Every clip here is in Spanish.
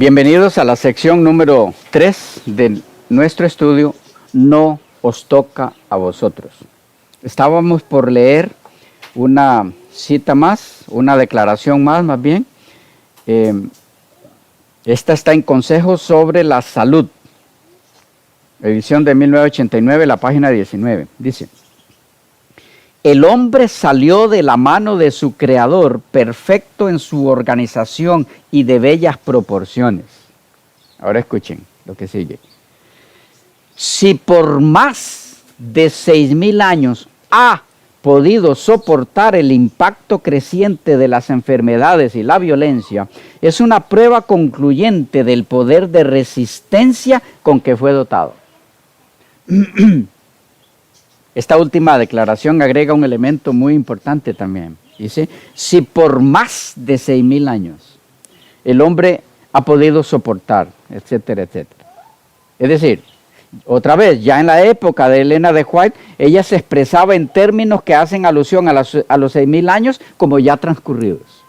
Bienvenidos a la sección número 3 de nuestro estudio, No os toca a vosotros. Estábamos por leer una cita más, una declaración más bien. Esta está en Consejos sobre la Salud, edición de 1989, la página 19. Dice: el hombre salió de la mano de su creador, perfecto en su organización y de bellas proporciones. Ahora escuchen lo que sigue. Si por más de 6,000 años ha podido soportar el impacto creciente de las enfermedades y la violencia, es una prueba concluyente del poder de resistencia con que fue dotado. Esta última declaración agrega un elemento muy importante también. Dice, si por más de 6,000 años el hombre ha podido soportar, etcétera, etcétera. Es decir, otra vez, ya en la época de Elena de White, ella se expresaba en términos que hacen alusión a los 6,000 años como ya transcurridos.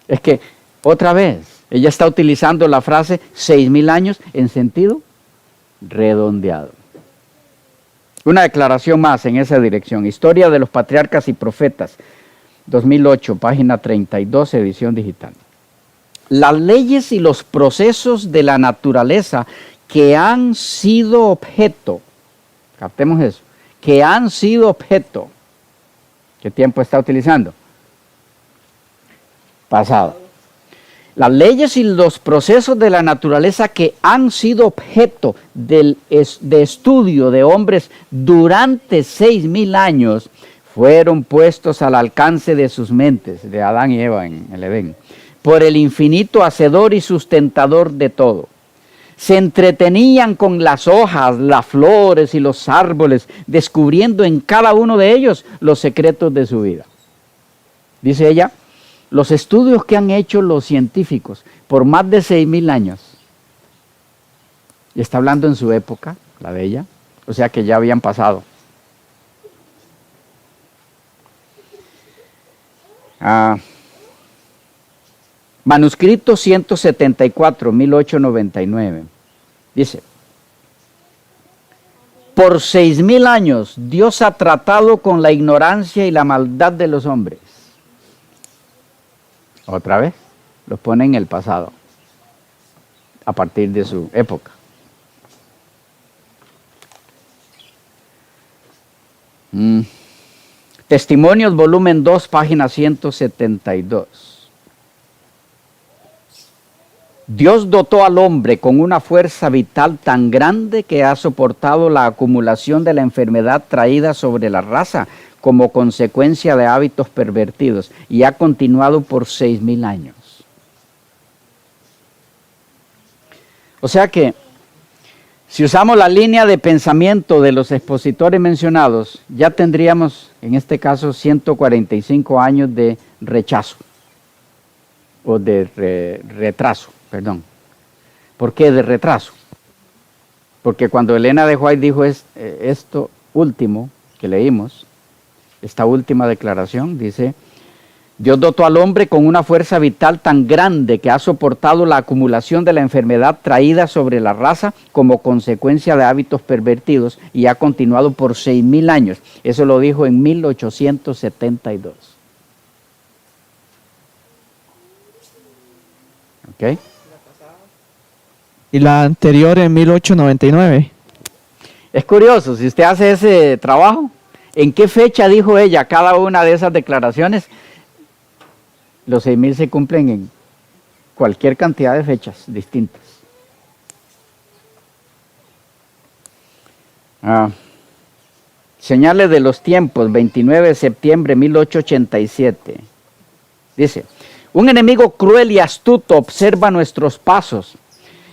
Es que, otra vez, ella está utilizando la frase 6,000 años en sentido redondeado. Una declaración más en esa dirección. Historia de los Patriarcas y Profetas, 2008, página 32, edición digital. Las leyes y los procesos de la naturaleza que han sido objeto, captemos eso, que han sido objeto, ¿qué tiempo está utilizando? Pasado. Las leyes y los procesos de la naturaleza que han sido objeto de estudio de hombres durante 6,000 años fueron puestos al alcance de sus mentes, de Adán y Eva en el Edén, por el infinito hacedor y sustentador de todo. Se entretenían con las hojas, las flores y los árboles, descubriendo en cada uno de ellos los secretos de su vida. Dice ella, los estudios que han hecho los científicos por más de 6,000 años, y está hablando en su época, la de ella, o sea que ya habían pasado. Manuscrito 174, 1899. Dice, por 6,000 años Dios ha tratado con la ignorancia y la maldad de los hombres. Otra vez, los pone en el pasado, a partir de su época. Testimonios, volumen 2, página 172. Dios dotó al hombre con una fuerza vital tan grande que ha soportado la acumulación de la enfermedad traída sobre la raza como consecuencia de hábitos pervertidos y ha continuado por 6,000 años. O sea que, si usamos la línea de pensamiento de los expositores mencionados, ya tendríamos, en este caso, 145 años de rechazo, o de retraso, perdón. ¿Por qué de retraso? Porque cuando Elena de White dijo esto último que leímos, esta última declaración, dice, Dios dotó al hombre con una fuerza vital tan grande que ha soportado la acumulación de la enfermedad traída sobre la raza como consecuencia de hábitos pervertidos y ha continuado por 6,000 años. Eso lo dijo en 1872. ¿Ok? Y la anterior en 1899. Es curioso, si usted hace ese trabajo, ¿en qué fecha dijo ella cada una de esas declaraciones? Los 6,000 se cumplen en cualquier cantidad de fechas distintas. Señales de los tiempos, 29 de septiembre de 1887. Dice, un enemigo cruel y astuto observa nuestros pasos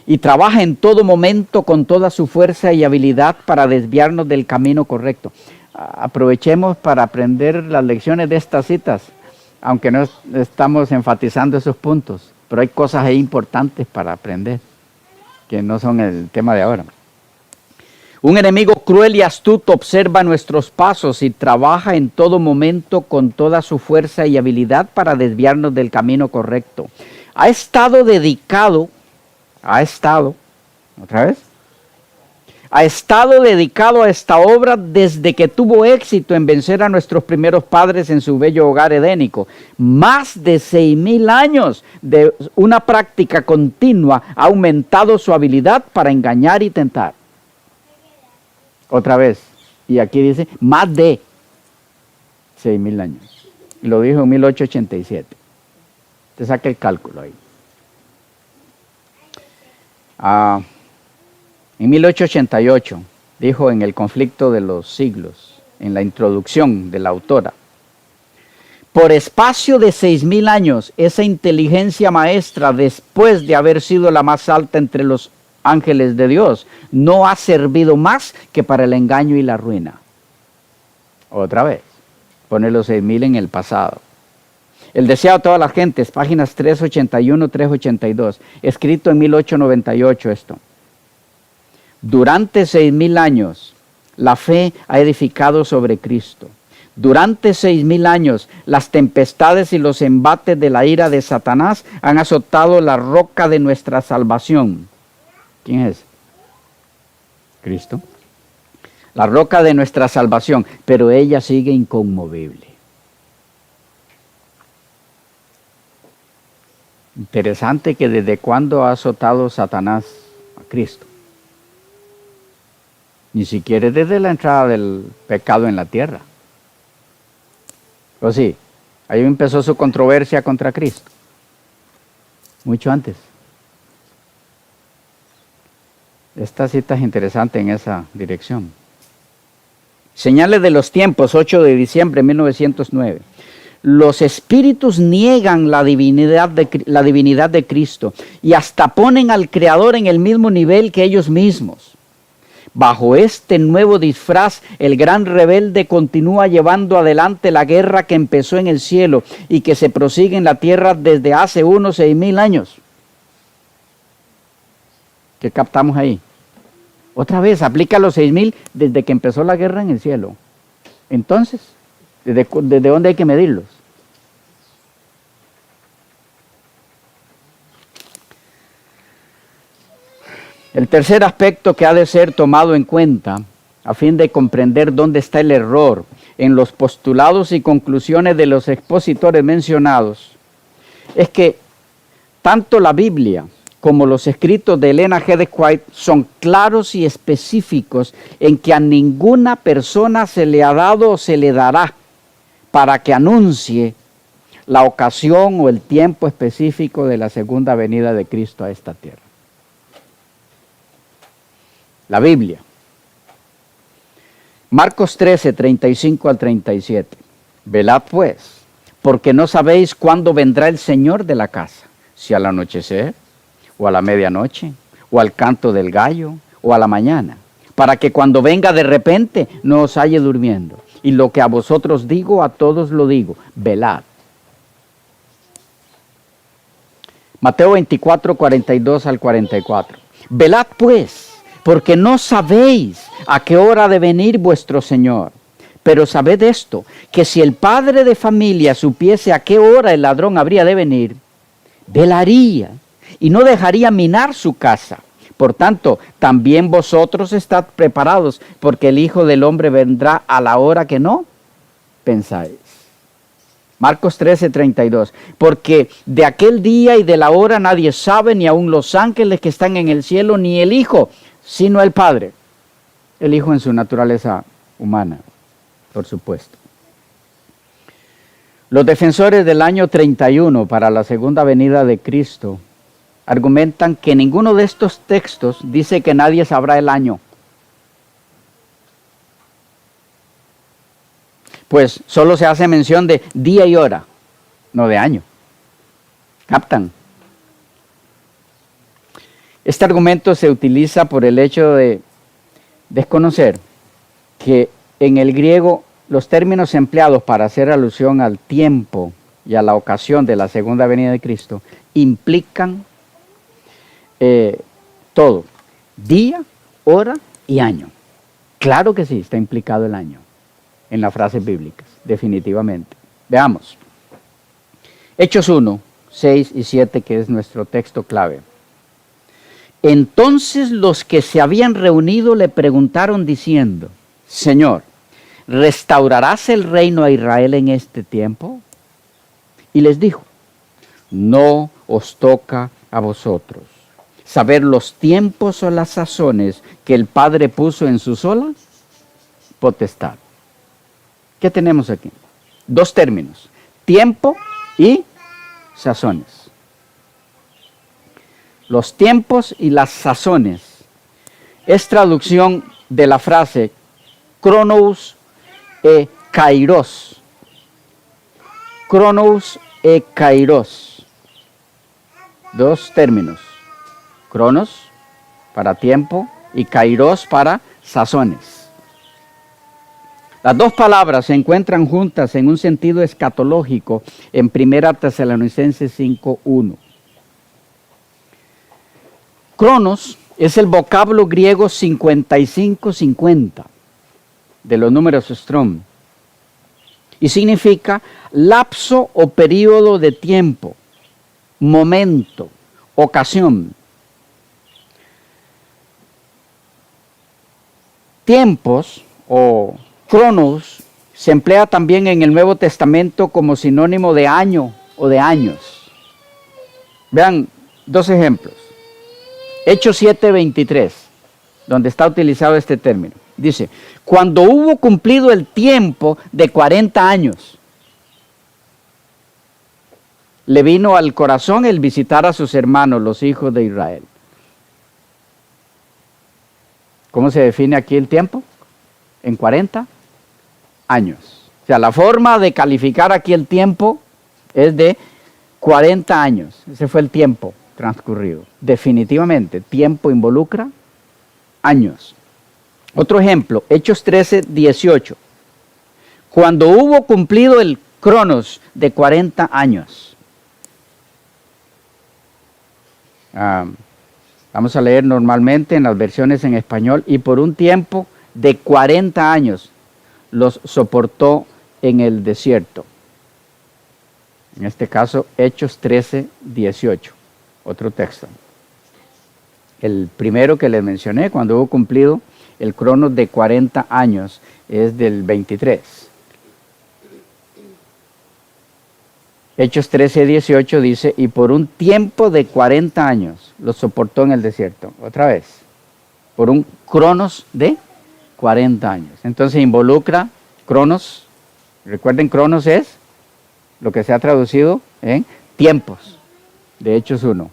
y trabaja en todo momento con toda su fuerza y habilidad para desviarnos del camino correcto. Aprovechemos para aprender las lecciones de estas citas, aunque no estamos enfatizando esos puntos, pero hay cosas ahí importantes para aprender, que no son el tema de ahora. Un enemigo cruel y astuto observa nuestros pasos y trabaja en todo momento con toda su fuerza y habilidad para desviarnos del camino correcto. ha estado dedicado a esta obra desde que tuvo éxito en vencer a nuestros primeros padres en su bello hogar edénico. Más de 6,000 años de una práctica continua ha aumentado su habilidad para engañar y tentar. Otra vez, y aquí dice, más de 6,000 años. Lo dijo en 1887. Te saca el cálculo ahí. En 1888, dijo en El conflicto de los siglos, en la introducción de la autora, por espacio de 6,000 años, esa inteligencia maestra, después de haber sido la más alta entre los ángeles de Dios, no ha servido más que para el engaño y la ruina. Otra vez, pone los 6,000 en el pasado. El deseo de todas las gentes, páginas 381, 382, escrito en 1898 esto. Durante 6,000 años, la fe ha edificado sobre Cristo. Durante 6,000 años, las tempestades y los embates de la ira de Satanás han azotado la roca de nuestra salvación. ¿Quién es? Cristo. La roca de nuestra salvación, pero ella sigue inconmovible. Interesante que desde cuándo ha azotado Satanás a Cristo. Ni siquiera desde la entrada del pecado en la tierra. ¿O sí? Ahí empezó su controversia contra Cristo. Mucho antes. Esta cita es interesante en esa dirección. Señales de los tiempos, 8 de diciembre de 1909. Los espíritus niegan la divinidad de Cristo y hasta ponen al Creador en el mismo nivel que ellos mismos. Bajo este nuevo disfraz, el gran rebelde continúa llevando adelante la guerra que empezó en el cielo y que se prosigue en la tierra desde hace unos 6,000 años. ¿Qué captamos ahí? Otra vez, aplica los 6,000 desde que empezó la guerra en el cielo. Entonces, ¿desde dónde hay que medirlos? El tercer aspecto que ha de ser tomado en cuenta a fin de comprender dónde está el error en los postulados y conclusiones de los expositores mencionados es que tanto la Biblia como los escritos de Elena G. de White son claros y específicos en que a ninguna persona se le ha dado o se le dará para que anuncie la ocasión o el tiempo específico de la segunda venida de Cristo a esta tierra. La Biblia. Marcos 13, 35 al 37. Velad pues, porque no sabéis cuándo vendrá el Señor de la casa, si al anochecer, o a la medianoche, o al canto del gallo, o a la mañana, para que cuando venga de repente no os halle durmiendo. Y lo que a vosotros digo, a todos lo digo, velad. Mateo 24, 42 al 44. Velad pues, porque no sabéis a qué hora ha de venir vuestro Señor. Pero sabed esto, que si el padre de familia supiese a qué hora el ladrón habría de venir, velaría y no dejaría minar su casa. Por tanto, también vosotros estad preparados, porque el Hijo del Hombre vendrá a la hora que no pensáis. Marcos 13, 32. Porque de aquel día y de la hora nadie sabe, ni aun los ángeles que están en el cielo, ni el Hijo, sino el Padre. El Hijo en su naturaleza humana, por supuesto. Los defensores del año 31 para la segunda venida de Cristo argumentan que ninguno de estos textos dice que nadie sabrá el año. Pues solo se hace mención de día y hora, no de año. ¿Captan? Este argumento se utiliza por el hecho de desconocer que en el griego los términos empleados para hacer alusión al tiempo y a la ocasión de la segunda venida de Cristo implican todo, día, hora y año. Claro que sí, está implicado el año en las frases bíblicas, definitivamente. Veamos. Hechos 1, 6 y 7, que es nuestro texto clave. Entonces los que se habían reunido le preguntaron diciendo, Señor, ¿restaurarás el reino a Israel en este tiempo? Y les dijo, no os toca a vosotros saber los tiempos o las sazones que el Padre puso en su sola potestad. ¿Qué tenemos aquí? Dos términos, tiempo y sazones. Los tiempos y las sazones es traducción de la frase Cronos e Kairos. Cronos e Kairos. Dos términos. Cronos para tiempo y Kairos para sazones. Las dos palabras se encuentran juntas en un sentido escatológico en 1 Tesalonicenses 5:1. Cronos es el vocablo griego 5550 de los números Strong y significa lapso o período de tiempo, momento, ocasión. Tiempos o cronos se emplea también en el Nuevo Testamento como sinónimo de año o de años. Vean dos ejemplos. Hechos 7:23, donde está utilizado este término. Dice, cuando hubo cumplido el tiempo de 40 años, le vino al corazón el visitar a sus hermanos, los hijos de Israel. ¿Cómo se define aquí el tiempo? En 40 años. O sea, la forma de calificar aquí el tiempo es de 40 años. Ese fue el tiempo transcurrido. Definitivamente, tiempo involucra años. Otro ejemplo, Hechos 13:18. Cuando hubo cumplido el cronos de 40 años. Vamos a leer normalmente en las versiones en español, y por un tiempo de 40 años los soportó en el desierto. En este caso, Hechos 13:18. Otro texto. El primero que les mencioné, cuando hubo cumplido el cronos de 40 años, es del 23. Hechos 13:18 dice, y por un tiempo de 40 años los soportó en el desierto. Otra vez, por un cronos de 40 años. Entonces involucra cronos. Recuerden, cronos es lo que se ha traducido en tiempos, de Hechos 1.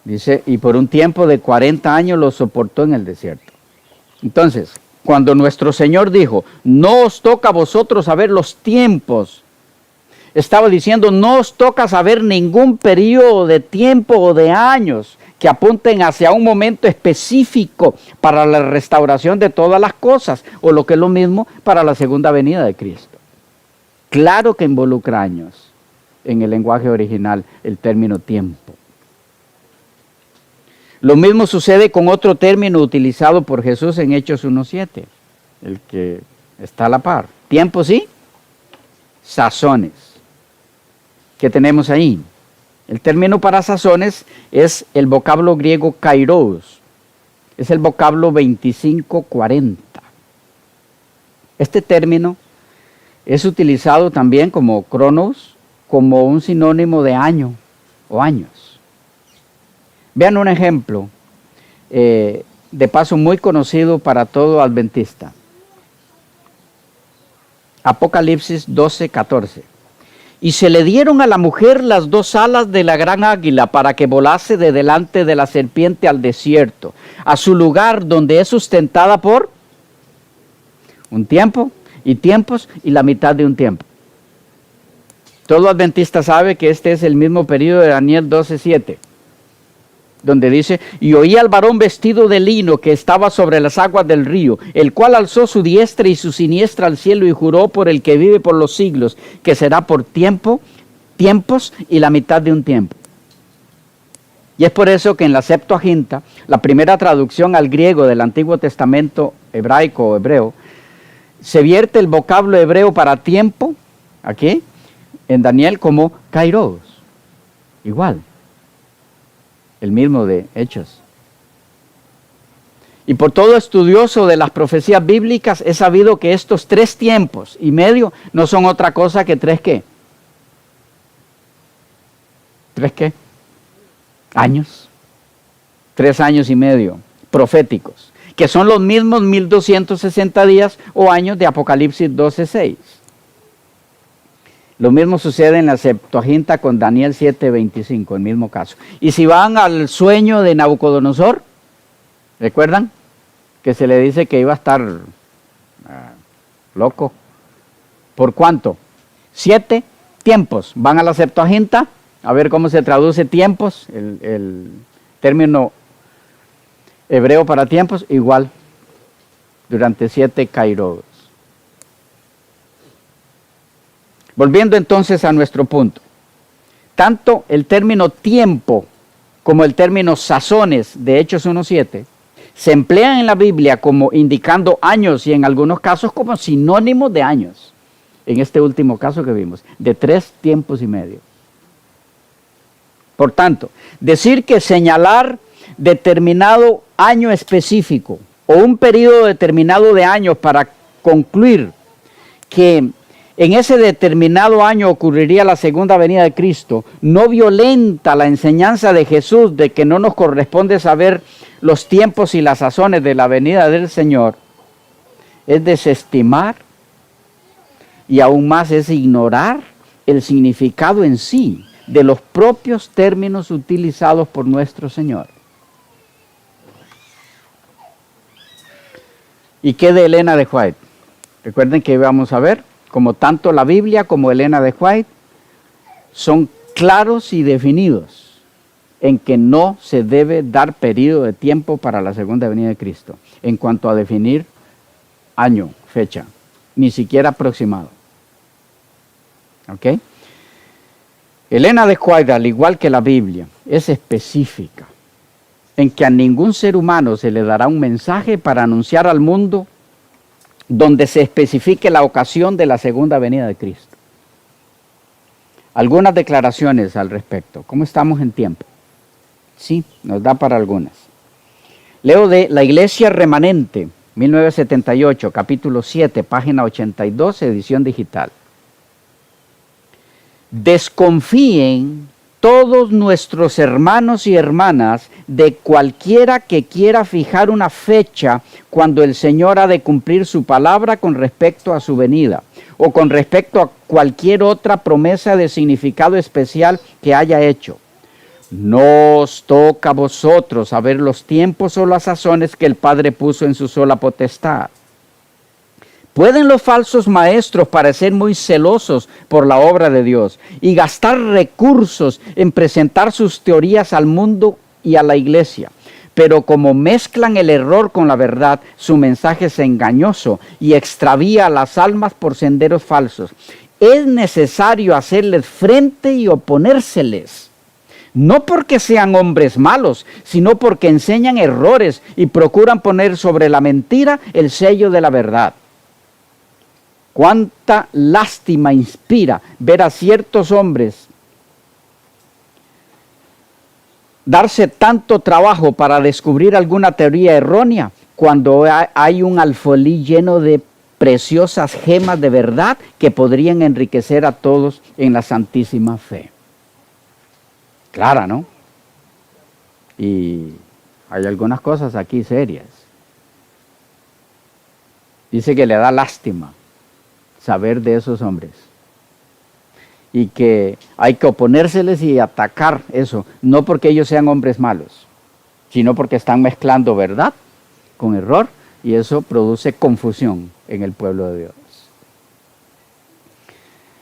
Dice, y por un tiempo de 40 años lo soportó en el desierto. Entonces, cuando nuestro Señor dijo, no os toca a vosotros saber los tiempos, estaba diciendo, no os toca saber ningún periodo de tiempo o de años que apunten hacia un momento específico para la restauración de todas las cosas, o lo que es lo mismo para la segunda venida de Cristo. Claro que involucra años en el lenguaje original el término tiempo. Lo mismo sucede con otro término utilizado por Jesús en Hechos 1:7, el que está a la par. Tiempos y sazones. ¿Qué tenemos ahí? El término para sazones es el vocablo griego kairos. Es el vocablo 2540. Este término es utilizado también como cronos, como un sinónimo de año o años. Vean un ejemplo, de paso muy conocido para todo adventista. Apocalipsis 12:14. Y se le dieron a la mujer las dos alas de la gran águila para que volase de delante de la serpiente al desierto, a su lugar donde es sustentada por un tiempo y tiempos y la mitad de un tiempo. Todo adventista sabe que este es el mismo periodo de Daniel 12:7. Donde dice, y oí al varón vestido de lino que estaba sobre las aguas del río, el cual alzó su diestra y su siniestra al cielo y juró por el que vive por los siglos, que será por tiempos y la mitad de un tiempo. Y es por eso que en la Septuaginta, la primera traducción al griego del Antiguo Testamento hebraico o hebreo, se vierte el vocablo hebreo para tiempo aquí en Daniel como Kairos. Igual. El mismo de Hechos. Y por todo estudioso de las profecías bíblicas es sabido que estos 3 tiempos y medio no son otra cosa que 3 ¿qué? 3 ¿qué? Años. 3 años y medio proféticos, que son los mismos 1260 días o años de Apocalipsis 12:6. Lo mismo sucede en la Septuaginta con Daniel 7:25, el mismo caso. Y si van al sueño de Nabucodonosor, ¿recuerdan? Que se le dice que iba a estar loco. ¿Por cuánto? 7 tiempos. Van a la Septuaginta a ver cómo se traduce tiempos, el término hebreo para tiempos, igual, durante 7 kairos. Volviendo entonces a nuestro punto. Tanto el término tiempo como el término sazones de Hechos 1:7 se emplean en la Biblia como indicando años y en algunos casos como sinónimos de años. En este último caso que vimos, de 3 tiempos y medio. Por tanto, decir que señalar determinado año específico o un periodo determinado de años para concluir que en ese determinado año ocurriría la segunda venida de Cristo, no violenta la enseñanza de Jesús de que no nos corresponde saber los tiempos y las sazones de la venida del Señor, es desestimar y aún más es ignorar el significado en sí de los propios términos utilizados por nuestro Señor. ¿Y qué de Elena de White? Recuerden que vamos a ver como tanto la Biblia como Elena de White son claros y definidos en que no se debe dar periodo de tiempo para la segunda venida de Cristo, en cuanto a definir año, fecha, ni siquiera aproximado. ¿Ok? Elena de White, al igual que la Biblia, es específica en que a ningún ser humano se le dará un mensaje para anunciar al mundo donde se especifique la ocasión de la segunda venida de Cristo. Algunas declaraciones al respecto. ¿Cómo estamos en tiempo? Sí, nos da para algunas. Leo de La Iglesia Remanente, 1978, capítulo 7, página 82, edición digital. Desconfíen todos nuestros hermanos y hermanas de cualquiera que quiera fijar una fecha cuando el Señor ha de cumplir su palabra con respecto a su venida o con respecto a cualquier otra promesa de significado especial que haya hecho. No os toca a vosotros saber los tiempos o las sazones que el Padre puso en su sola potestad. ¿Pueden los falsos maestros parecer muy celosos por la obra de Dios y gastar recursos en presentar sus teorías al mundo y a la iglesia? Pero como mezclan el error con la verdad, su mensaje es engañoso y extravía a las almas por senderos falsos. Es necesario hacerles frente y oponérseles. No porque sean hombres malos, sino porque enseñan errores y procuran poner sobre la mentira el sello de la verdad. Cuánta lástima inspira ver a ciertos hombres darse tanto trabajo para descubrir alguna teoría errónea cuando hay un alfolí lleno de preciosas gemas de verdad que podrían enriquecer a todos en la santísima fe. Clara, ¿no? Y hay algunas cosas aquí serias. Dice que le da lástima saber de esos hombres y que hay que oponérseles y atacar eso, no porque ellos sean hombres malos, sino porque están mezclando verdad con error y eso produce confusión en el pueblo de Dios.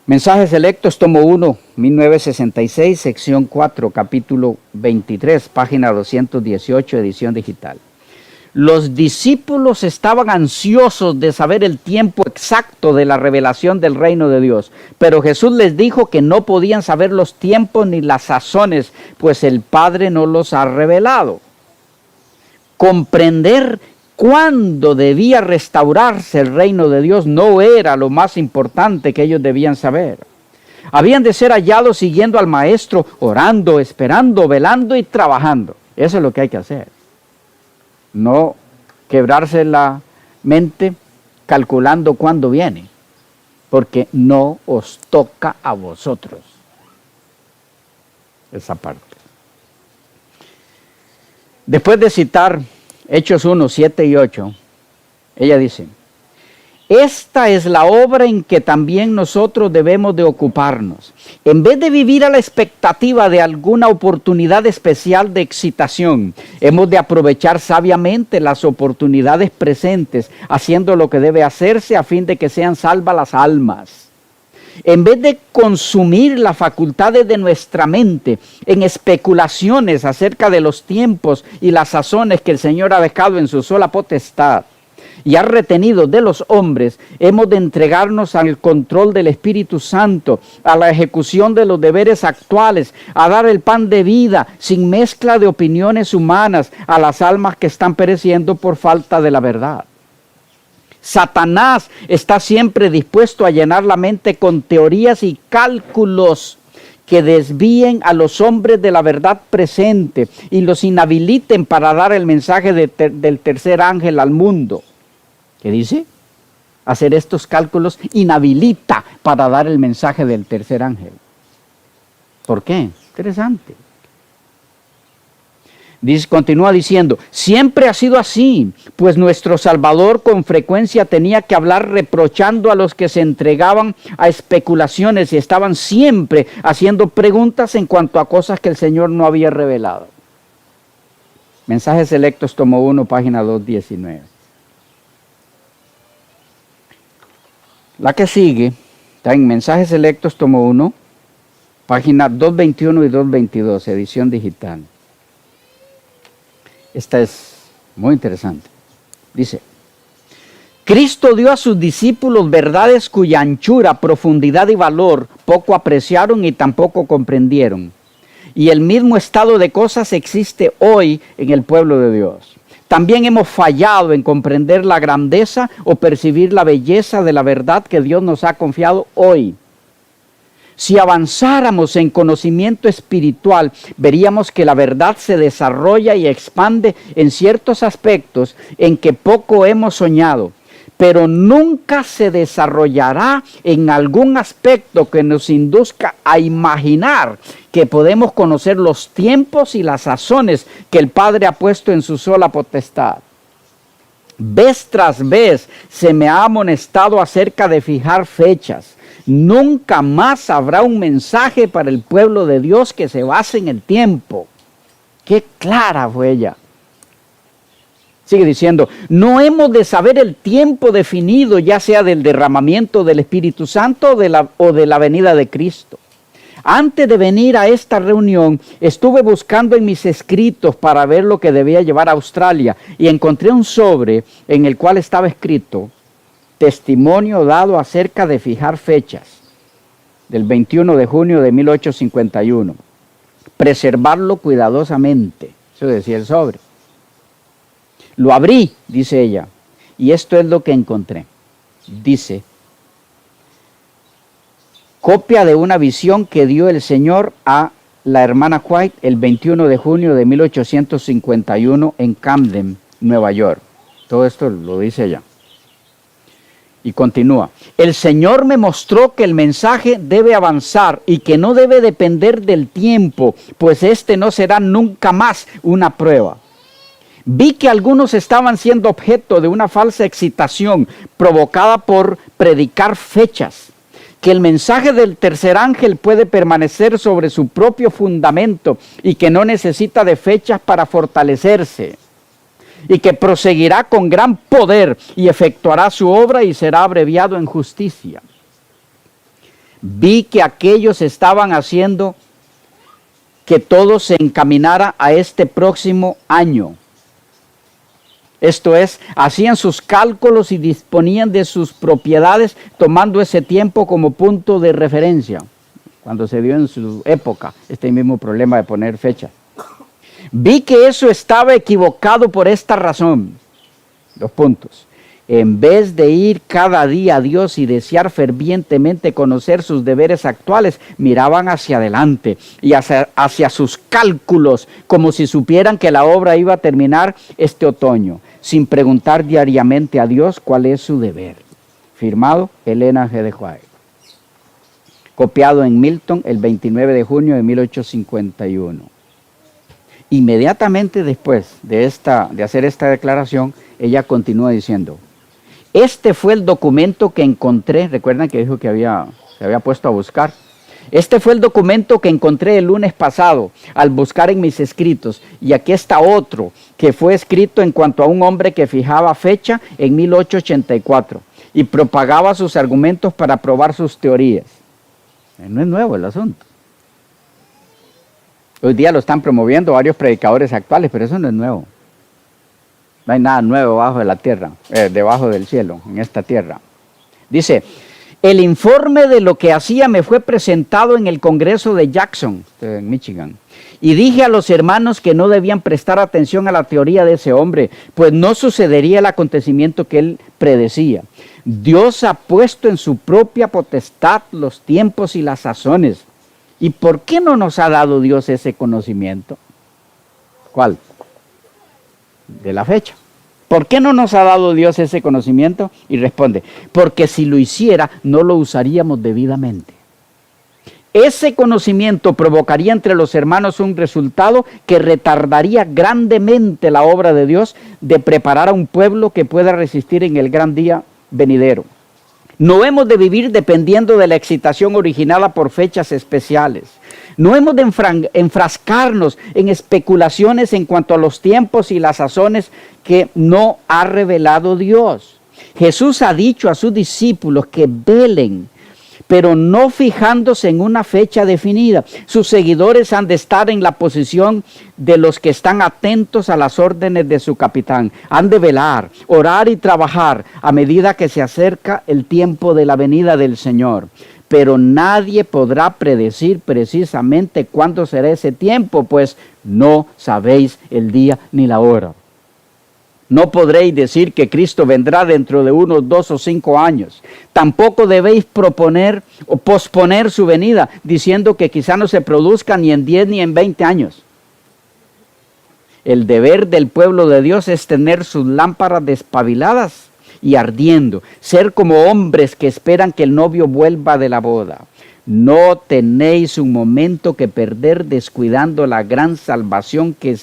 Mensajes selectos, tomo 1, 1966, sección 4, capítulo 23, página 218, edición digital. Los discípulos estaban ansiosos de saber el tiempo exacto de la revelación del reino de Dios, pero Jesús les dijo que no podían saber los tiempos ni las sazones, pues el Padre no los ha revelado. Comprender cuándo debía restaurarse el reino de Dios no era lo más importante que ellos debían saber. Habían de ser hallados siguiendo al Maestro, orando, esperando, velando y trabajando. Eso es lo que hay que hacer. No quebrarse la mente calculando cuándo viene, porque no os toca a vosotros esa parte. Después de citar Hechos 1, 7 y 8, ella dice: esta es la obra en que también nosotros debemos de ocuparnos. En vez de vivir a la expectativa de alguna oportunidad especial de excitación, hemos de aprovechar sabiamente las oportunidades presentes, haciendo lo que debe hacerse a fin de que sean salvas las almas. En vez de consumir las facultades de nuestra mente en especulaciones acerca de los tiempos y las sazones que el Señor ha dejado en su sola potestad y ha retenido de los hombres, hemos de entregarnos al control del Espíritu Santo, a la ejecución de los deberes actuales, a dar el pan de vida sin mezcla de opiniones humanas a las almas que están pereciendo por falta de la verdad. Satanás está siempre dispuesto a llenar la mente con teorías y cálculos que desvíen a los hombres de la verdad presente y los inhabiliten para dar el mensaje del tercer ángel al mundo. ¿Qué dice? Hacer estos cálculos inhabilita para dar el mensaje del tercer ángel. ¿Por qué? Interesante. Continúa diciendo: siempre ha sido así, pues nuestro Salvador con frecuencia tenía que hablar reprochando a los que se entregaban a especulaciones y estaban siempre haciendo preguntas en cuanto a cosas que el Señor no había revelado. Mensajes Selectos, tomo 1, página 219. La que sigue está en Mensajes Selectos, tomo 1, página 221 y 222, edición digital. Esta es muy interesante. Dice: Cristo dio a sus discípulos verdades cuya anchura, profundidad y valor poco apreciaron y tampoco comprendieron. Y el mismo estado de cosas existe hoy en el pueblo de Dios. También hemos fallado en comprender la grandeza o percibir la belleza de la verdad que Dios nos ha confiado hoy. Si avanzáramos en conocimiento espiritual, veríamos que la verdad se desarrolla y expande en ciertos aspectos en que poco hemos soñado, pero nunca se desarrollará en algún aspecto que nos induzca a imaginar que podemos conocer los tiempos y las sazones que el Padre ha puesto en su sola potestad. Vez tras vez se me ha amonestado acerca de fijar fechas. Nunca más habrá un mensaje para el pueblo de Dios que se base en el tiempo. Qué clara fue ella. Sigue diciendo: no hemos de saber el tiempo definido, ya sea del derramamiento del Espíritu Santo o de la venida de Cristo. Antes de venir a esta reunión, estuve buscando en mis escritos para ver lo que debía llevar a Australia y encontré un sobre en el cual estaba escrito: testimonio dado acerca de fijar fechas, del 21 de junio de 1851. Preservarlo cuidadosamente. Eso decía el sobre. Lo abrí, dice ella, y esto es lo que encontré. Dice: copia de una visión que dio el Señor a la hermana White el 21 de junio de 1851 en Camden, Nueva York. Todo esto lo dice ella. Y continúa: el Señor me mostró que el mensaje debe avanzar y que no debe depender del tiempo, pues este no será nunca más una prueba. Vi que algunos estaban siendo objeto de una falsa excitación provocada por predicar fechas, que el mensaje del tercer ángel puede permanecer sobre su propio fundamento y que no necesita de fechas para fortalecerse, y que proseguirá con gran poder y efectuará su obra y será abreviado en justicia. Vi que aquellos estaban haciendo que todo se encaminara a este próximo año. Esto es, hacían sus cálculos y disponían de sus propiedades tomando ese tiempo como punto de referencia. Cuando se dio en su época este mismo problema de poner fecha. Vi que eso estaba equivocado por esta razón. 2 puntos. En vez de ir cada día a Dios y desear fervientemente conocer sus deberes actuales, miraban hacia adelante y hacia sus cálculos, como si supieran que la obra iba a terminar este otoño, sin preguntar diariamente a Dios cuál es su deber. Firmado Elena G. de White. Copiado en Milton el 29 de junio de 1851. Inmediatamente después de hacer esta declaración, ella continúa diciendo: este fue el documento que encontré, recuerdan que dijo que se había puesto a buscar. Este fue el documento que encontré el lunes pasado al buscar en mis escritos. Y aquí está otro que fue escrito en cuanto a un hombre que fijaba fecha en 1884 y propagaba sus argumentos para probar sus teorías. No es nuevo el asunto. Hoy día lo están promoviendo varios predicadores actuales, pero eso no es nuevo. No hay nada nuevo debajo de la tierra, debajo del cielo, en esta tierra. Dice, el informe de lo que hacía me fue presentado en el Congreso de Jackson, en Michigan. Y dije a los hermanos que no debían prestar atención a la teoría de ese hombre, pues no sucedería el acontecimiento que él predecía. Dios ha puesto en su propia potestad los tiempos y las sazones. ¿Y por qué no nos ha dado Dios ese conocimiento? ¿Cuál? De la fecha. ¿Por qué no nos ha dado Dios ese conocimiento? Y responde, porque si lo hiciera, no lo usaríamos debidamente. Ese conocimiento provocaría entre los hermanos un resultado que retardaría grandemente la obra de Dios de preparar a un pueblo que pueda resistir en el gran día venidero. No hemos de vivir dependiendo de la excitación originada por fechas especiales. No hemos de enfrascarnos en especulaciones en cuanto a los tiempos y las sazones que no ha revelado Dios. Jesús ha dicho a sus discípulos que velen, pero no fijándose en una fecha definida. Sus seguidores han de estar en la posición de los que están atentos a las órdenes de su capitán. Han de velar, orar y trabajar a medida que se acerca el tiempo de la venida del Señor. Pero nadie podrá predecir precisamente cuándo será ese tiempo, pues no sabéis el día ni la hora. No podréis decir que Cristo vendrá dentro de unos 2 o 5 años. Tampoco debéis proponer o posponer su venida, diciendo que quizá no se produzca ni en 10 ni en 20 años. El deber del pueblo de Dios es tener sus lámparas despabiladas y ardiendo, ser como hombres que esperan que el novio vuelva de la boda. No tenéis un momento que perder descuidando la gran salvación que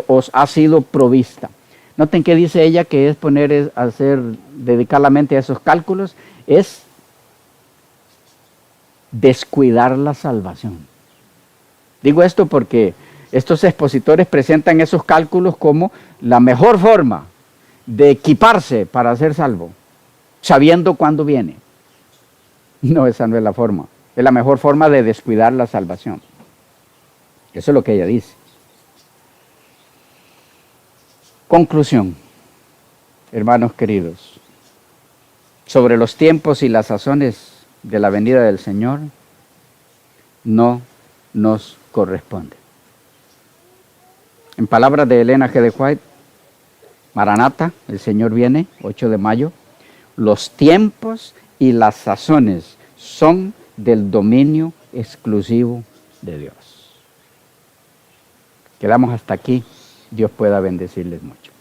os ha sido provista. Noten que dice ella que es dedicar la mente a esos cálculos, es descuidar la salvación. Digo esto porque estos expositores presentan esos cálculos como la mejor forma de equiparse para ser salvo, sabiendo cuándo viene. No, esa no es la forma. Es la mejor forma de descuidar la salvación. Eso es lo que ella dice. Conclusión, hermanos queridos, sobre los tiempos y las sazones de la venida del Señor, no nos corresponde. En palabras de Elena G. de White, Maranata, el Señor viene, 8 de mayo, los tiempos y las sazones son del dominio exclusivo de Dios. Quedamos hasta aquí. Dios pueda bendecirles mucho.